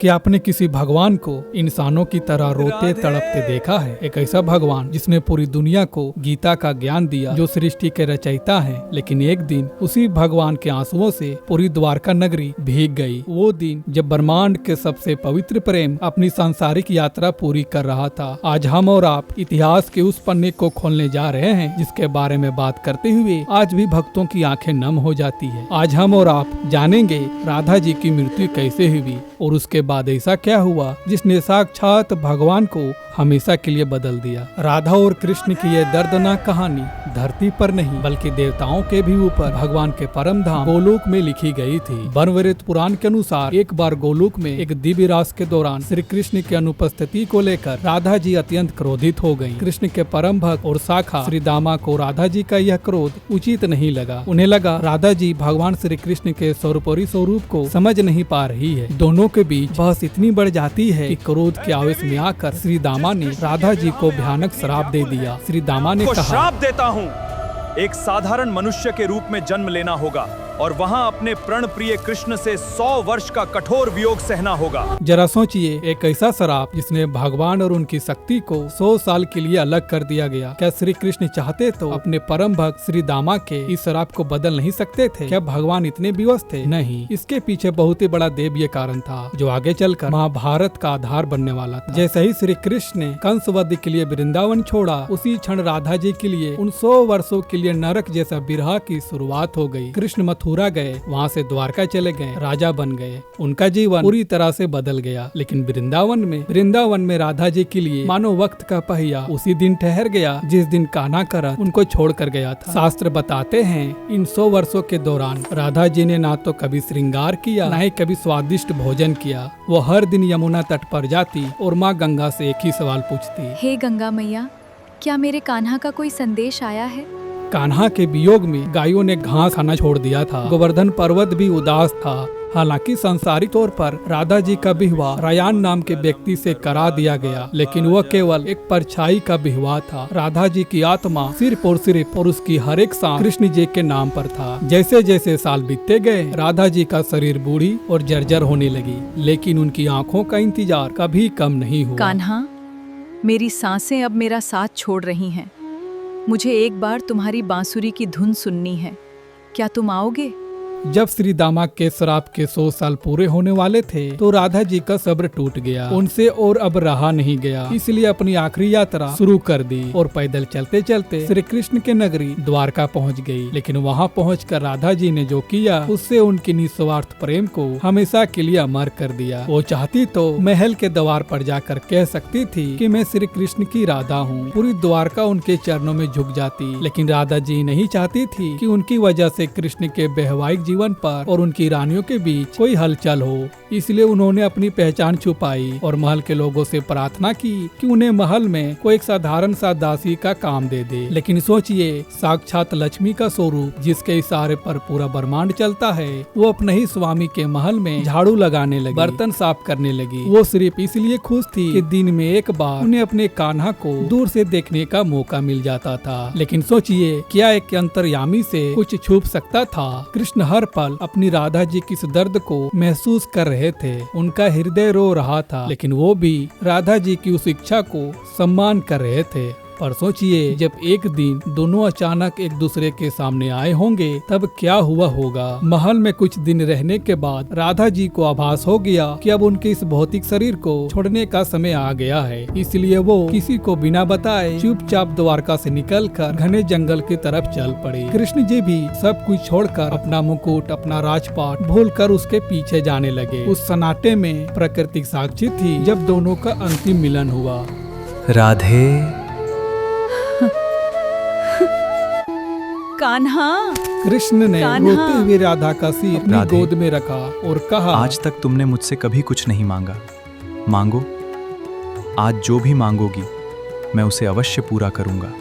क्या आपने किसी भगवान को इंसानों की तरह रोते तड़पते देखा है? एक ऐसा भगवान जिसने पूरी दुनिया को गीता का ज्ञान दिया, जो सृष्टि के रचयिता हैं, लेकिन एक दिन उसी भगवान के आंसुओं से पूरी द्वारका नगरी भीग गई। वो दिन जब ब्रह्मांड के सबसे पवित्र प्रेम अपनी सांसारिक यात्रा पूरी कर रहा था। आज हम और आप इतिहास के उस पन्ने को खोलने जा रहे हैं जिसके बारे में बात करते हुए आज भी भक्तों की आंखें नम हो जाती है। आज हम और आप जानेंगे राधा जी की मृत्यु कैसे हुई और उसके बाद ऐसा क्या हुआ जिसने साक्षात भगवान को हमेशा के लिए बदल दिया। राधा और कृष्ण की यह दर्दनाक कहानी धरती पर नहीं बल्कि देवताओं के भी ऊपर भगवान के परम धाम गोलोक में लिखी गई थी। वनवृत्त पुराण के अनुसार एक बार गोलोक में एक दिव्य रास के दौरान श्री कृष्ण की अनुपस्थिति को लेकर राधा जी अत्यंत क्रोधित हो गयी। कृष्ण के परम भक्त और शाखा श्री दामा को राधा जी का यह क्रोध उचित नहीं लगा। उन्हें लगा राधा जी भगवान श्री कृष्ण के स्वरूपोरी स्वरूप को समझ नहीं पा रही है। दोनों के बीच बहस इतनी बढ़ जाती है कि क्रोध के आवेश में आकर श्री दामा ने राधा जी को भयानक श्राप दे दिया। श्री दामा ने कहा, श्राप देता हूँ, एक साधारण मनुष्य के रूप में जन्म लेना होगा और वहाँ अपने प्रण प्रिय कृष्ण से 100 वर्ष का कठोर वियोग सहना होगा। जरा सोचिए, एक ऐसा श्राप जिसने भगवान और उनकी शक्ति को 100 साल के लिए अलग कर दिया गया। क्या श्री कृष्ण चाहते तो अपने परम भक्त श्री दामा के इस श्राप को बदल नहीं सकते थे? क्या भगवान इतने विवश थे? नहीं, इसके पीछे बहुत ही बड़ा देवीय कारण था जो आगे चलकर महाभारत का आधार बनने वाला था। जैसे ही श्री कृष्ण ने कंस वध के लिए वृंदावन छोड़ा, उसी क्षण राधा जी के लिए उन 100 वर्षों के लिए नरक जैसा विरह की शुरुआत हो गई। कृष्ण मथुरा गए, वहाँ से द्वारका चले गए, राजा बन गए। उनका जीवन पूरी तरह से बदल गया। लेकिन वृंदावन में राधा जी के लिए मानो वक्त का पहिया उसी दिन ठहर गया जिस दिन कान्हा का रथ उनको छोड़ कर गया था। शास्त्र बताते हैं इन 100 वर्षों के दौरान राधा जी ने ना तो कभी श्रृंगार किया, ना ही कभी स्वादिष्ट भोजन किया। वो हर दिन यमुना तट पर जाती और माँ गंगा से एक ही सवाल पूछती, हे गंगा मैया, क्या मेरे कान्हा का कोई संदेश आया है? कान्हा के वियोग में गायों ने घास खाना छोड़ दिया था। गोवर्धन पर्वत भी उदास था। हालांकि सांसारिक तौर पर राधा जी का विवाह रयान नाम के व्यक्ति से करा दिया गया, लेकिन वह केवल एक परछाई का विवाह था। राधा जी की आत्मा सिर्फ और उसकी हर एक सांस कृष्ण जी के नाम पर था। जैसे जैसे साल बीतते गए, राधा जी का शरीर बूढ़ी और जर्जर होने लगी, लेकिन उनकी आँखों का इंतजार कभी कम नहीं हुआ। कान्हा, मेरी सांसें अब मेरा साथ छोड़ रही हैं। मुझे एक बार तुम्हारी बांसुरी की धुन सुननी है। क्या तुम आओगे? जब श्री दामा के श्राप के 100 साल पूरे होने वाले थे तो राधा जी का सब्र टूट गया। उनसे और अब रहा नहीं गया, इसलिए अपनी आखिरी यात्रा शुरू कर दी और पैदल चलते चलते श्री कृष्ण के नगरी द्वारका पहुंच गई। लेकिन वहां पहुंचकर राधा जी ने जो किया उससे उनकी निस्वार्थ प्रेम को हमेशा के लिए अमर कर दिया। वो चाहती तो महल के द्वार पर जाकर कह सकती थी कि मैं श्री कृष्ण की राधा हूँ। पूरी द्वारका उनके चरणों में झुक जाती, लेकिन राधा जी नहीं चाहती थी कि उनकी वजह से कृष्ण के वैवाहिक जीवन पर और उनकी रानियों के बीच कोई हलचल हो। इसलिए उन्होंने अपनी पहचान छुपाई और महल के लोगों से प्रार्थना की कि उन्हें महल में कोई एक साधारण सा दासी का काम दे दे। लेकिन सोचिए, साक्षात लक्ष्मी का स्वरूप जिसके इशारे पर पूरा ब्रह्मांड चलता है, वो अपने ही स्वामी के महल में झाड़ू लगाने लगी, बर्तन साफ करने लगी। वो सिर्फ इसलिए खुश थी कि दिन में एक बार उन्हें अपने कान्हा को दूर से देखने का मौका मिल जाता था। लेकिन सोचिए, क्या एक अंतर्यामी से कुछ छुप सकता था? कृष्ण हर पल अपनी राधा जी की इस दर्द को महसूस कर रहे थे। उनका हृदय रो रहा था, लेकिन वो भी राधा जी की उस इच्छा को सम्मान कर रहे थे। पर सोचिए, जब एक दिन दोनों अचानक एक दूसरे के सामने आए होंगे तब क्या हुआ होगा। महल में कुछ दिन रहने के बाद राधा जी को आभास हो गया कि अब उनके इस भौतिक शरीर को छोड़ने का समय आ गया है। इसलिए वो किसी को बिना बताए चुपचाप द्वारका से निकलकर घने जंगल की तरफ चल पड़े। कृष्ण जी भी सब कुछ छोड़कर अपना मुकुट, अपना राजपाट भूलकर उसके पीछे जाने लगे। उस सन्नाटे में प्रकृति साक्षी थी जब दोनों का अंतिम मिलन हुआ। राधे, कान्हा। कृष्ण ने रोते हुए राधा का सिर अपनी गोद में रखा और कहा, आज तक तुमने मुझसे कभी कुछ नहीं मांगा। मांगो, आज जो भी मांगोगी मैं उसे अवश्य पूरा करूंगा।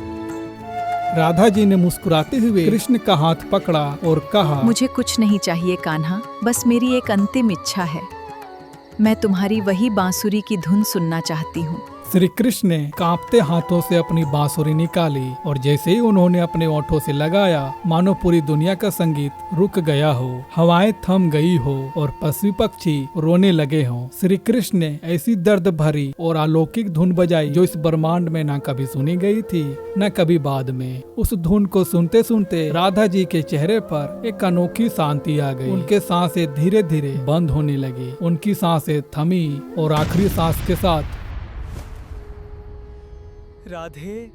राधा जी ने मुस्कुराते हुए कृष्ण का हाथ पकड़ा और कहा, मुझे कुछ नहीं चाहिए कान्हा, बस मेरी एक अंतिम इच्छा है। मैं तुम्हारी वही बांसुरी की धुन सुनना चाहती हूँ। श्री कृष्ण ने कांपते हाथों से अपनी बांसुरी निकाली और जैसे ही उन्होंने अपने ओठों से लगाया मानो पूरी दुनिया का संगीत रुक गया हो, हवाएं थम गई हो और पशु पक्षी रोने लगे हों। श्री कृष्ण ने ऐसी दर्द भरी और अलौकिक धुन बजाई जो इस ब्रह्मांड में न कभी सुनी गई थी न कभी बाद में। उस धुन को सुनते सुनते राधा जी के चेहरे पर एक अनोखी शांति आ गई। उनके सांसें धीरे धीरे बंद होने लगी, उनकी सांसें थमी और आखिरी सांस के साथ राधे,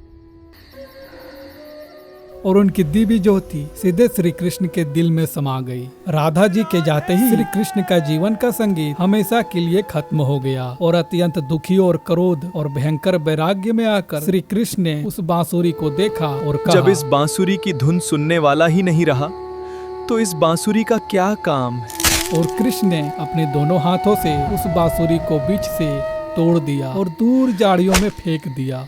और उनकी दिव्य ज्योति सीधे श्री कृष्ण के दिल में समा गई। राधा जी के जाते ही श्री कृष्ण का जीवन का संगीत हमेशा के लिए खत्म हो गया और अत्यंत दुखी और क्रोध और भयंकर वैराग्य में आकर श्री कृष्ण ने उस बांसुरी को देखा और कहा, जब इस बांसुरी की धुन सुनने वाला ही नहीं रहा तो इस बांसुरी का क्या काम? और कृष्ण ने अपने दोनों हाथों से उस बांसुरी को बीच से तोड़ दिया और दूर झाड़ियों में फेंक दिया।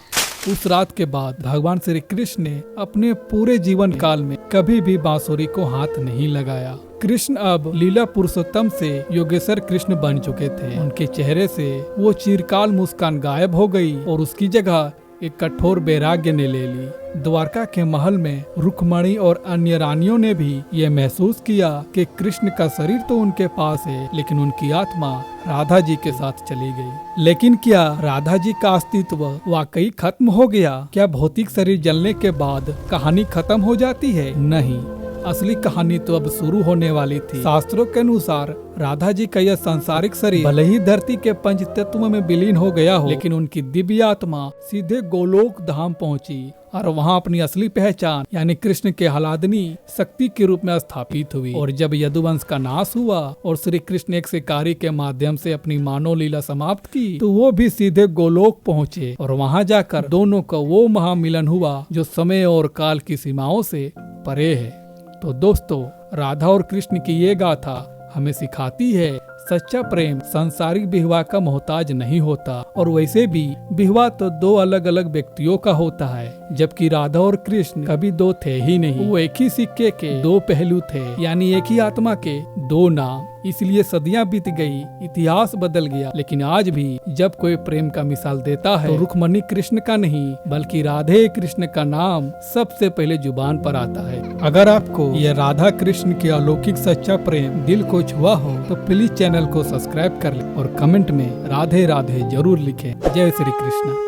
उस रात के बाद भगवान श्री कृष्ण ने अपने पूरे जीवन काल में कभी भी बांसुरी को हाथ नहीं लगाया। कृष्ण अब लीला पुरुषोत्तम से योगेश्वर कृष्ण बन चुके थे। उनके चेहरे से वो चिरकाल मुस्कान गायब हो गई और उसकी जगह एक कठोर वैराग्य ने ले ली। द्वारका के महल में रुक्मणी और अन्य रानियों ने भी ये महसूस किया कि कृष्ण का शरीर तो उनके पास है लेकिन उनकी आत्मा राधा जी के साथ चली गई। लेकिन क्या राधा जी का अस्तित्व वाकई खत्म हो गया? क्या भौतिक शरीर जलने के बाद कहानी खत्म हो जाती है? नहीं, असली कहानी तो अब शुरू होने वाली थी। शास्त्रों के अनुसार राधा जी का यह सांसारिक शरीर भले ही धरती के पंच तत्व में विलीन हो गया हो, लेकिन उनकी दिव्य आत्मा सीधे गोलोक धाम पहुंची और वहां अपनी असली पहचान यानी कृष्ण के हलादनी शक्ति के रूप में स्थापित हुई। और जब यदुवंश का नाश हुआ और श्री कृष्ण एक शिकारी के माध्यम से अपनी मानव लीला समाप्त की तो वो भी सीधे गोलोक पहुंचे और वहां जाकर दोनों का वो महामिलन हुआ जो समय और काल की सीमाओं से परे है। तो दोस्तों, राधा और कृष्ण की ये गाथा हमें सिखाती है सच्चा प्रेम सांसारिक विवाह का मोहताज नहीं होता। और वैसे भी विवाह तो दो अलग अलग व्यक्तियों का होता है, जबकि राधा और कृष्ण कभी दो थे ही नहीं। वो एक ही सिक्के के दो पहलू थे, यानी एक ही आत्मा के दो नाम। इसलिए सदियां बीत गई, इतिहास बदल गया, लेकिन आज भी जब कोई प्रेम का मिसाल देता है तो रुक्मणी कृष्ण का नहीं बल्कि राधे कृष्ण का नाम सबसे पहले जुबान पर आता है। अगर आपको यह राधा कृष्ण के अलौकिक सच्चा प्रेम दिल को छुआ हो तो प्लीज चैनल को सब्सक्राइब कर ले और कमेंट में राधे राधे जरूर लिखें। जय श्री कृष्ण।